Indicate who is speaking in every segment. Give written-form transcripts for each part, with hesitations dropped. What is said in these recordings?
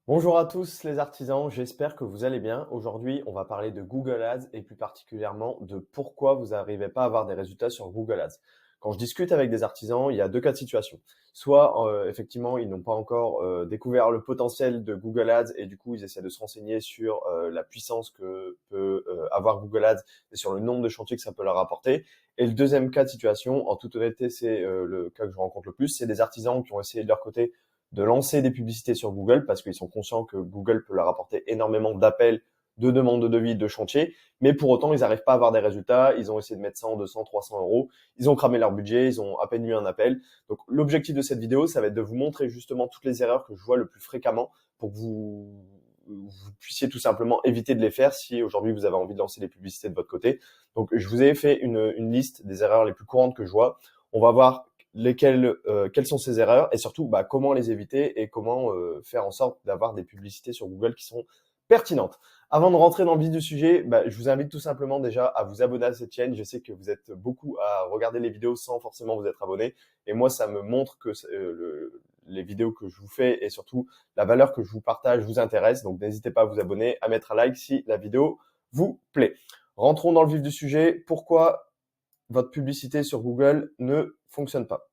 Speaker 1: Bonjour à tous les artisans, j'espère que vous allez bien. Aujourd'hui, on va parler de Google Ads et plus particulièrement de pourquoi vous n'arrivez pas à avoir des résultats sur Google Ads. Quand je discute avec des artisans, il y a deux cas de situation. Soit effectivement, ils n'ont pas encore découvert le potentiel de Google Ads et du coup, ils essaient de se renseigner sur la puissance que peut avoir Google Ads et sur le nombre de chantiers que ça peut leur apporter. Et le deuxième cas de situation, en toute honnêteté, c'est le cas que je rencontre le plus, c'est des artisans qui ont essayé de leur côté de lancer des publicités sur Google parce qu'ils sont conscients que Google peut leur apporter énormément d'appels, de demandes de devis, de chantiers, mais pour autant, ils n'arrivent pas à avoir des résultats. Ils ont essayé de mettre 100, 200, 300 euros. Ils ont cramé leur budget, ils ont à peine eu un appel. Donc, l'objectif de cette vidéo, ça va être de vous montrer justement toutes les erreurs que je vois le plus fréquemment pour que vous puissiez tout simplement éviter de les faire si aujourd'hui vous avez envie de lancer des publicités de votre côté. Donc, je vous ai fait une liste des erreurs les plus courantes que je vois. On va voir quelles sont ces erreurs et surtout comment les éviter et comment faire en sorte d'avoir des publicités sur Google qui sont pertinentes. Avant de rentrer dans le vif du sujet, je vous invite tout simplement déjà à vous abonner à cette chaîne. Je sais que vous êtes beaucoup à regarder les vidéos sans forcément vous être abonné et moi ça me montre que les vidéos que je vous fais et surtout la valeur que je vous partage vous intéresse. Donc n'hésitez pas à vous abonner, à mettre un like si la vidéo vous plaît. Rentrons dans le vif du sujet. Pourquoi votre publicité sur Google ne fonctionne pas?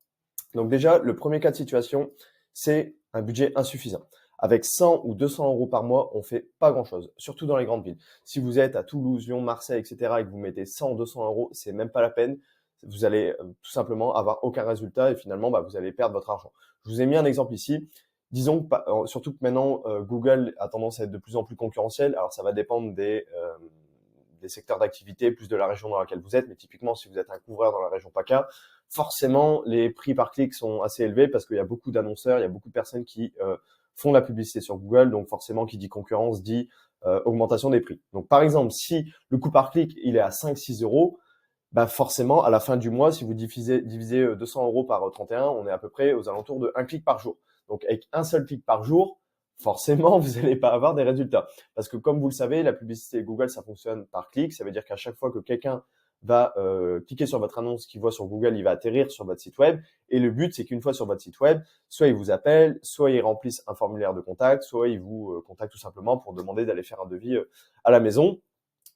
Speaker 1: Donc déjà, le premier cas de situation, c'est un budget insuffisant. Avec 100 ou 200 euros par mois, on fait pas grand-chose, surtout dans les grandes villes. Si vous êtes à Toulouse, Lyon, Marseille, etc., et que vous mettez 100 ou 200 euros, c'est même pas la peine. Vous allez tout simplement avoir aucun résultat et finalement, vous allez perdre votre argent. Je vous ai mis un exemple ici. Disons que, surtout que maintenant, Google a tendance à être de plus en plus concurrentiel. Alors, ça va dépendre des secteurs d'activité, plus de la région dans laquelle vous êtes. Mais typiquement, si vous êtes un couvreur dans la région PACA, forcément, les prix par clic sont assez élevés parce qu'il y a beaucoup d'annonceurs, il y a beaucoup de personnes qui font la publicité sur Google. Donc forcément, qui dit concurrence dit augmentation des prix. Donc par exemple, si le coût par clic il est à 5-6 euros, forcément, à la fin du mois, si vous divisez 200 euros par 31, on est à peu près aux alentours de 1 clic par jour. Donc avec un seul clic par jour, forcément, vous n'allez pas avoir des résultats. Parce que comme vous le savez, la publicité Google, ça fonctionne par clic. Ça veut dire qu'à chaque fois que quelqu'un va cliquer sur votre annonce qu'il voit sur Google, il va atterrir sur votre site web. Et le but, c'est qu'une fois sur votre site web, soit il vous appelle, soit il remplisse un formulaire de contact, soit il vous contacte tout simplement pour demander d'aller faire un devis à la maison.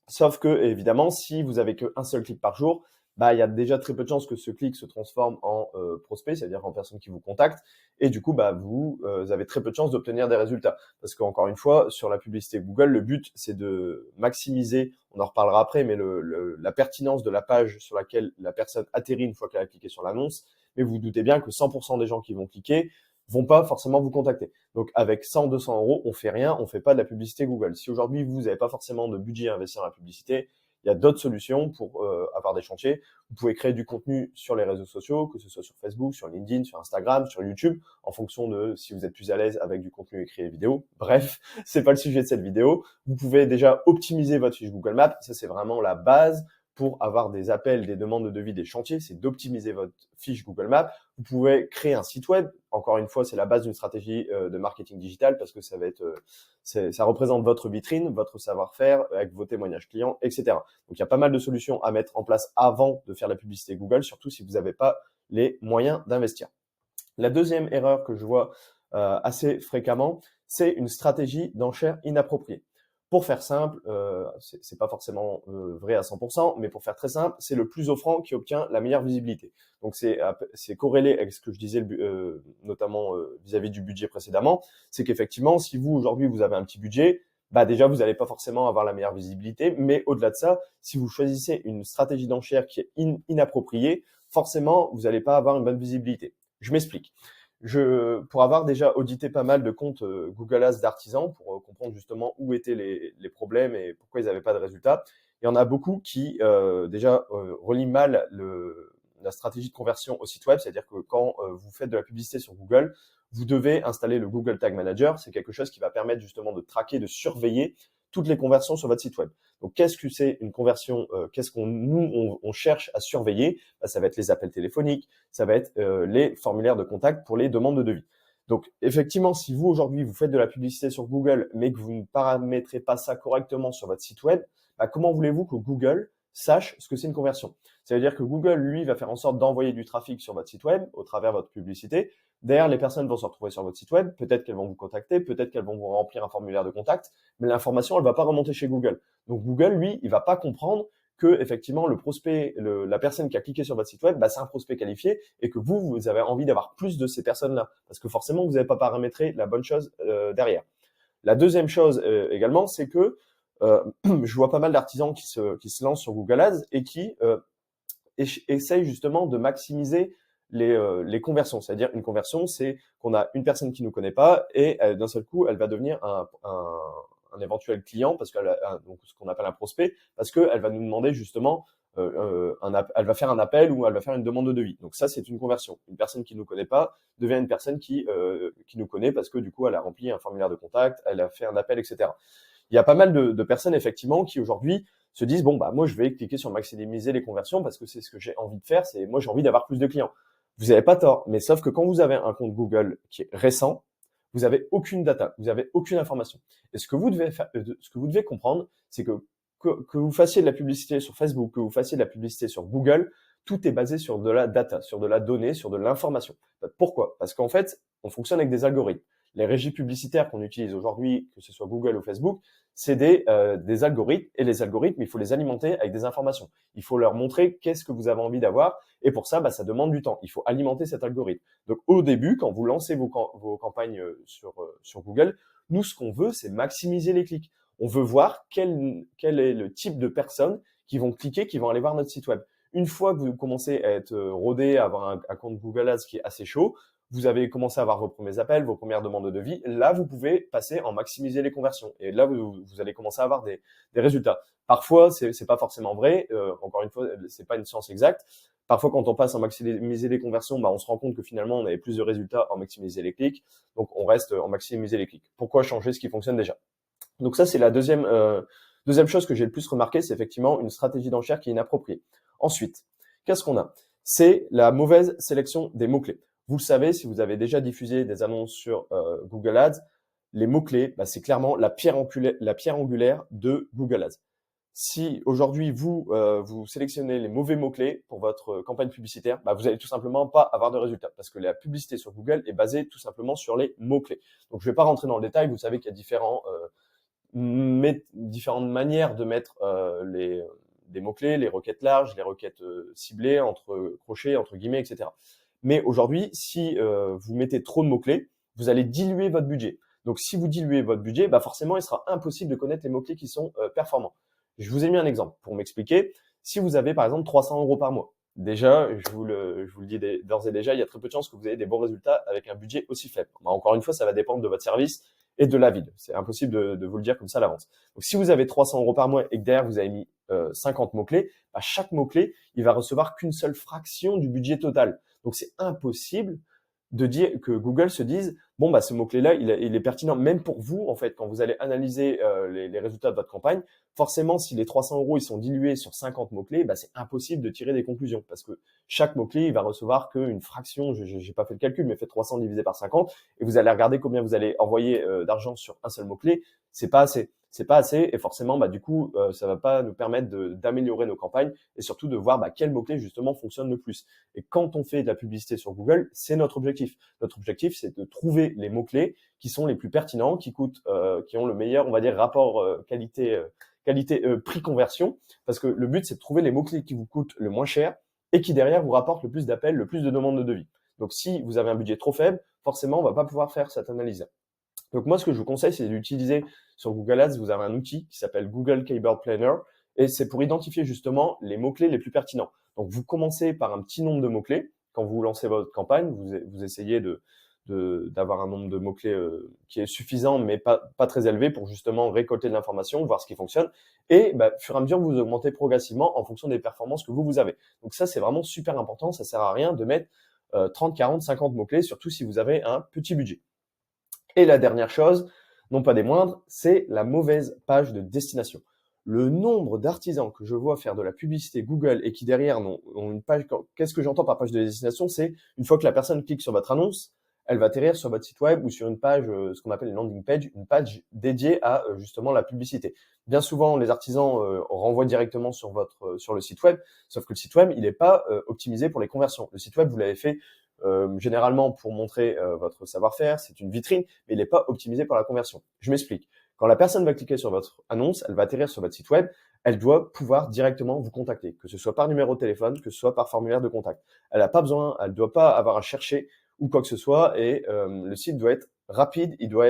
Speaker 1: Sauf que, évidemment, si vous avez qu'un seul clic par jour, il y a déjà très peu de chances que ce clic se transforme en prospect, c'est-à-dire en personne qui vous contacte. Et du coup, vous avez très peu de chances d'obtenir des résultats. Parce qu'encore une fois, sur la publicité Google, le but, c'est de maximiser, on en reparlera après, mais la pertinence de la page sur laquelle la personne atterrit une fois qu'elle a cliqué sur l'annonce. Mais vous, vous doutez bien que 100% des gens qui vont cliquer vont pas forcément vous contacter. Donc avec 100, 200 euros, on fait rien, on fait pas de la publicité Google. Si aujourd'hui vous n'avez pas forcément de budget à investir dans la publicité, il y a d'autres solutions pour avoir des chantiers. Vous pouvez créer du contenu sur les réseaux sociaux, que ce soit sur Facebook, sur LinkedIn, sur Instagram, sur YouTube, en fonction de si vous êtes plus à l'aise avec du contenu écrit et vidéo. Bref, c'est pas le sujet de cette vidéo. Vous pouvez déjà optimiser votre fiche Google Maps. Ça, c'est vraiment la base pour avoir des appels, des demandes de devis, des chantiers, c'est d'optimiser votre fiche Google Maps. Vous pouvez créer un site web. Encore une fois, c'est la base d'une stratégie de marketing digital parce que ça va être, ça représente votre vitrine, votre savoir-faire avec vos témoignages clients, etc. Donc, il y a pas mal de solutions à mettre en place avant de faire la publicité Google, surtout si vous n'avez pas les moyens d'investir. La deuxième erreur que je vois assez fréquemment, c'est une stratégie d'enchère inappropriée. Pour faire simple, c'est pas forcément vrai à 100%, mais pour faire très simple, c'est le plus offrant qui obtient la meilleure visibilité. Donc c'est corrélé avec ce que je disais notamment vis-à-vis du budget précédemment, c'est qu'effectivement, si vous aujourd'hui vous avez un petit budget, déjà vous n'allez pas forcément avoir la meilleure visibilité, mais au-delà de ça, si vous choisissez une stratégie d'enchère qui est inappropriée, forcément vous n'allez pas avoir une bonne visibilité. Je m'explique. Pour avoir déjà audité pas mal de comptes Google Ads d'artisans, pour comprendre justement où étaient les problèmes et pourquoi ils n'avaient pas de résultats, il y en a beaucoup qui déjà relient mal la stratégie de conversion au site web, c'est-à-dire que quand vous faites de la publicité sur Google, vous devez installer le Google Tag Manager. C'est quelque chose qui va permettre justement de traquer, de surveiller toutes les conversions sur votre site web. Donc, qu'est-ce que c'est une conversion? Qu'est-ce on cherche à surveiller? Ça va être les appels téléphoniques, ça va être les formulaires de contact pour les demandes de devis. Donc, effectivement, si vous, aujourd'hui, vous faites de la publicité sur Google, mais que vous ne paramétrez pas ça correctement sur votre site web, comment voulez-vous que Google sache ce que c'est une conversion? Ça veut dire que Google, lui, va faire en sorte d'envoyer du trafic sur votre site web au travers de votre publicité, Derrière, les personnes vont se retrouver sur votre site web, peut-être qu'elles vont vous contacter, peut-être qu'elles vont vous remplir un formulaire de contact, mais l'information, elle va pas remonter chez Google. Donc Google, lui, il va pas comprendre que effectivement le prospect, la personne qui a cliqué sur votre site web, c'est un prospect qualifié et que vous avez envie d'avoir plus de ces personnes-là, parce que forcément, vous n'avez pas paramétré la bonne chose derrière. La deuxième chose également, c'est que je vois pas mal d'artisans qui se lancent sur Google Ads et qui essayent justement de maximiser les conversions. C'est-à-dire une conversion, c'est qu'on a une personne qui ne nous connaît pas et d'un seul coup, elle va devenir un éventuel client, parce qu'elle a donc ce qu'on appelle un prospect, parce qu'elle va nous demander justement, elle va faire un appel ou elle va faire une demande de devis. Donc ça, c'est une conversion. Une personne qui ne nous connaît pas devient une personne qui nous connaît parce que du coup, elle a rempli un formulaire de contact, elle a fait un appel, etc. Il y a pas mal de personnes effectivement qui aujourd'hui se disent bon moi je vais cliquer sur maximiser les conversions parce que c'est ce que j'ai envie de faire, c'est moi j'ai envie d'avoir plus de clients. Vous n'avez pas tort, mais sauf que quand vous avez un compte Google qui est récent, vous avez aucune data, vous avez aucune information. Et ce que vous devez faire, ce que vous devez comprendre, c'est que vous fassiez de la publicité sur Facebook, que vous fassiez de la publicité sur Google, tout est basé sur de la data, sur de la donnée, sur de l'information. Pourquoi? Parce qu'en fait, on fonctionne avec des algorithmes. Les régies publicitaires qu'on utilise aujourd'hui, que ce soit Google ou Facebook, c'est des algorithmes, et les algorithmes, il faut les alimenter avec des informations. Il faut leur montrer qu'est-ce que vous avez envie d'avoir, et pour ça, ça demande du temps. Il faut alimenter cet algorithme. Donc au début, quand vous lancez vos campagnes sur Google, nous, ce qu'on veut, c'est maximiser les clics. On veut voir quel est le type de personnes qui vont cliquer, qui vont aller voir notre site web. Une fois que vous commencez à être rodé, à avoir un compte Google Ads qui est assez chaud, vous avez commencé à avoir vos premiers appels, vos premières demandes de devis. Là, vous pouvez passer en maximiser les conversions. Et là, vous allez commencer à avoir des résultats. Parfois, c'est pas forcément vrai. Encore une fois, c'est pas une science exacte. Parfois, quand on passe en maximiser les conversions, on se rend compte que finalement, on avait plus de résultats en maximiser les clics. Donc, on reste en maximiser les clics. Pourquoi changer ce qui fonctionne déjà? Donc ça, c'est la deuxième chose que j'ai le plus remarqué, c'est effectivement une stratégie d'enchère qui est inappropriée. Ensuite, qu'est-ce qu'on a? C'est la mauvaise sélection des mots-clés. Vous le savez, si vous avez déjà diffusé des annonces sur Google Ads, les mots-clés, c'est clairement la pierre angulaire de Google Ads. Si aujourd'hui vous sélectionnez les mauvais mots-clés pour votre campagne publicitaire, vous allez tout simplement pas avoir de résultats parce que la publicité sur Google est basée tout simplement sur les mots-clés. Donc je vais pas rentrer dans le détail, vous savez qu'il y a différentes manières de mettre des mots-clés, les requêtes larges, les requêtes ciblées, entre crochets, entre guillemets, etc. Mais aujourd'hui, si vous mettez trop de mots-clés, vous allez diluer votre budget. Donc, si vous diluez votre budget, forcément, il sera impossible de connaître les mots-clés qui sont performants. Je vous ai mis un exemple pour m'expliquer. Si vous avez, par exemple, 300 € par mois, déjà, je vous le dis d'ores et déjà, il y a très peu de chances que vous ayez des bons résultats avec un budget aussi faible. Encore une fois, ça va dépendre de votre service et de la ville. C'est impossible de vous le dire comme ça à l'avance. Donc, si vous avez 300 € par mois et que derrière, vous avez mis 50 mots-clés, chaque mot-clé, il va recevoir qu'une seule fraction du budget total. Donc, c'est impossible de dire que Google se dise ce mot-clé-là, il est pertinent même pour vous, en fait, quand vous allez analyser les résultats de votre campagne. Forcément, si les 300 € ils sont dilués sur 50 mots-clés, c'est impossible de tirer des conclusions parce que chaque mot-clé, il va recevoir qu'une fraction, j'ai pas fait le calcul, mais faites 300 divisé par 50 et vous allez regarder combien vous allez envoyer d'argent sur un seul mot-clé. C'est pas assez. C'est pas assez et forcément, du coup, ça va pas nous permettre d'améliorer nos campagnes et surtout de voir quel mot-clé justement fonctionne le plus. Et quand on fait de la publicité sur Google, c'est notre objectif. Notre objectif, c'est de trouver les mots-clés qui sont les plus pertinents, qui ont le meilleur, on va dire, rapport qualité prix conversion, parce que le but c'est de trouver les mots-clés qui vous coûtent le moins cher et qui derrière vous rapportent le plus d'appels, le plus de demandes de devis. Donc si vous avez un budget trop faible, forcément on va pas pouvoir faire cette analyse. Donc moi ce que je vous conseille c'est d'utiliser sur Google Ads, vous avez un outil qui s'appelle Google Keyword Planner et c'est pour identifier justement les mots-clés les plus pertinents. Donc vous commencez par un petit nombre de mots-clés. Quand vous lancez votre campagne, vous essayez d'avoir un nombre de mots-clés qui est suffisant mais pas très élevé pour justement récolter de l'information, voir ce qui fonctionne et au fur et à mesure vous augmentez progressivement en fonction des performances que vous avez. Donc ça c'est vraiment super important, ça sert à rien de mettre 30, 40, 50 mots-clés, surtout si vous avez un petit budget. Et la dernière chose, non pas des moindres, c'est la mauvaise page de destination. Le nombre d'artisans que je vois faire de la publicité Google et qui derrière ont une page, qu'est-ce que j'entends par page de destination? C'est une fois que la personne clique sur votre annonce, elle va atterrir sur votre site web ou sur une page, ce qu'on appelle une landing page, une page dédiée à justement la publicité. Bien souvent, les artisans renvoient directement sur le site web, sauf que le site web, il n'est pas optimisé pour les conversions. Le site web, vous l'avez fait généralement pour montrer votre savoir-faire, c'est une vitrine, mais il n'est pas optimisé pour la conversion. Je m'explique. Quand la personne va cliquer sur votre annonce, elle va atterrir sur votre site web, elle doit pouvoir directement vous contacter, que ce soit par numéro de téléphone, que ce soit par formulaire de contact. Elle n'a pas besoin, elle ne doit pas avoir à chercher ou quoi que ce soit, et le site doit être rapide, il doit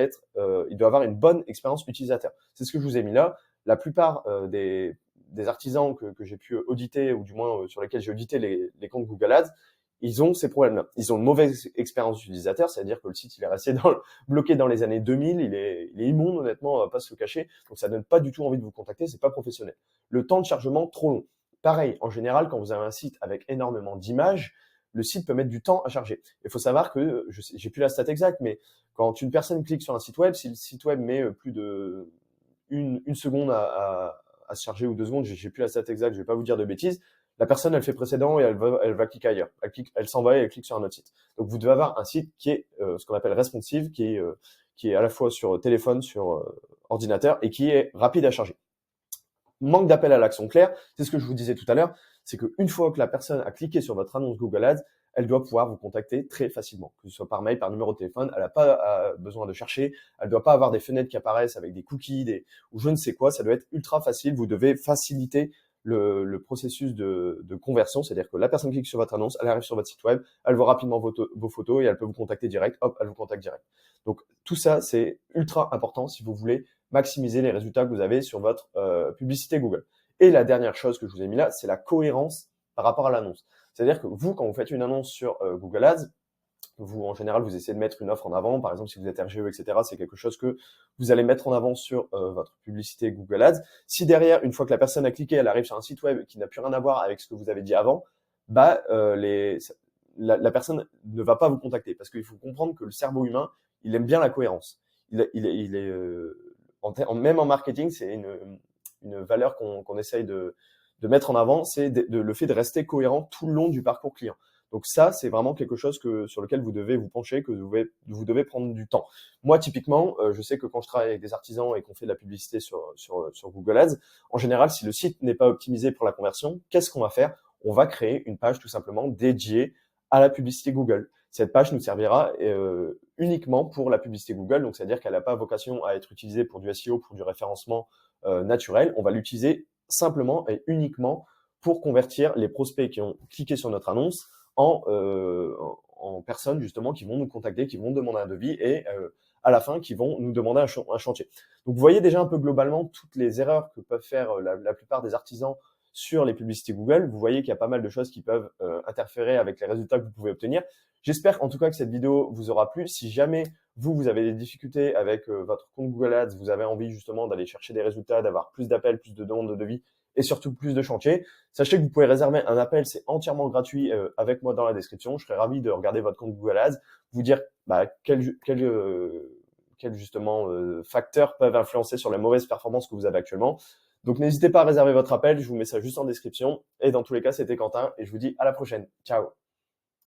Speaker 1: avoir une bonne expérience utilisateur. C'est ce que je vous ai mis là. La plupart des artisans que j'ai pu auditer, ou du moins sur lesquels j'ai audité les comptes Google Ads, ils ont ces problèmes-là. Ils ont une mauvaise expérience utilisateur, c'est-à-dire que le site il est resté bloqué dans les années 2000, il est immonde honnêtement, on va pas se le cacher, donc ça donne pas du tout envie de vous contacter, c'est pas professionnel. Le temps de chargement trop long. Pareil, en général, quand vous avez un site avec énormément d'images, le site peut mettre du temps à charger. Il faut savoir que, j'ai plus la stat exacte, mais quand une personne clique sur un site web, si le site web met plus de une seconde à se charger ou 2 secondes, j'ai plus la stat exacte, je vais pas vous dire de bêtises, la personne, elle fait précédent et elle va cliquer ailleurs. Elle s'en va et elle clique sur un autre site. Donc, vous devez avoir un site qui est ce qu'on appelle responsive, qui est à la fois sur téléphone, sur ordinateur et qui est rapide à charger. Manque d'appel à l'action claire, c'est ce que je vous disais tout à l'heure, c'est qu'une fois que la personne a cliqué sur votre annonce Google Ads, elle doit pouvoir vous contacter très facilement, que ce soit par mail, par numéro de téléphone, elle n'a pas besoin de chercher, elle ne doit pas avoir des fenêtres qui apparaissent avec des cookies ou je ne sais quoi, ça doit être ultra facile, vous devez faciliter le processus de conversion, c'est-à-dire que la personne clique sur votre annonce, elle arrive sur votre site web, elle voit rapidement vos photos et elle peut vous contacter direct, hop, elle vous contacte direct. Donc tout ça, c'est ultra important si vous voulez maximiser les résultats que vous avez sur votre publicité Google. Et la dernière chose que je vous ai mis là, c'est la cohérence par rapport à l'annonce. C'est-à-dire que vous, quand vous faites une annonce sur Google Ads, vous, en général, vous essayez de mettre une offre en avant. Par exemple, si vous êtes RGE, etc., c'est quelque chose que vous allez mettre en avant sur votre publicité Google Ads. Si derrière, une fois que la personne a cliqué, elle arrive sur un site web qui n'a plus rien à voir avec ce que vous avez dit avant, bah, la personne ne va pas vous contacter parce qu'il faut comprendre que le cerveau humain, il aime bien la cohérence. Même en marketing, c'est une valeur qu'on essaye de mettre en avant, c'est le fait de rester cohérent tout le long du parcours client. Donc ça, c'est vraiment quelque chose sur lequel vous devez vous pencher, que vous devez prendre du temps. Moi, typiquement, je sais que quand je travaille avec des artisans et qu'on fait de la publicité sur Google Ads, en général, si le site n'est pas optimisé pour la conversion, qu'est-ce qu'on va faire? On va créer une page tout simplement dédiée à la publicité Google. Cette page nous servira uniquement pour la publicité Google, donc c'est-à-dire qu'elle n'a pas vocation à être utilisée pour du SEO, pour du référencement naturel. On va l'utiliser simplement et uniquement pour convertir les prospects qui ont cliqué sur notre annonce en personnes justement qui vont nous contacter, qui vont demander un devis et à la fin qui vont nous demander un chantier. Donc vous voyez déjà un peu globalement toutes les erreurs que peuvent faire la plupart des artisans sur les publicités Google. Vous voyez qu'il y a pas mal de choses qui peuvent interférer avec les résultats que vous pouvez obtenir. J'espère en tout cas que cette vidéo vous aura plu. Si jamais vous avez des difficultés avec votre compte Google Ads, vous avez envie justement d'aller chercher des résultats, d'avoir plus d'appels, plus de demandes de devis et surtout plus de chantiers, sachez que vous pouvez réserver un appel, c'est entièrement gratuit avec moi dans la description. Je serai ravi de regarder votre compte Google Ads, vous dire quels justement facteurs peuvent influencer sur la mauvaise performance que vous avez actuellement. Donc n'hésitez pas à réserver votre appel, je vous mets ça juste en description. Et dans tous les cas, c'était Quentin et je vous dis à la prochaine. Ciao.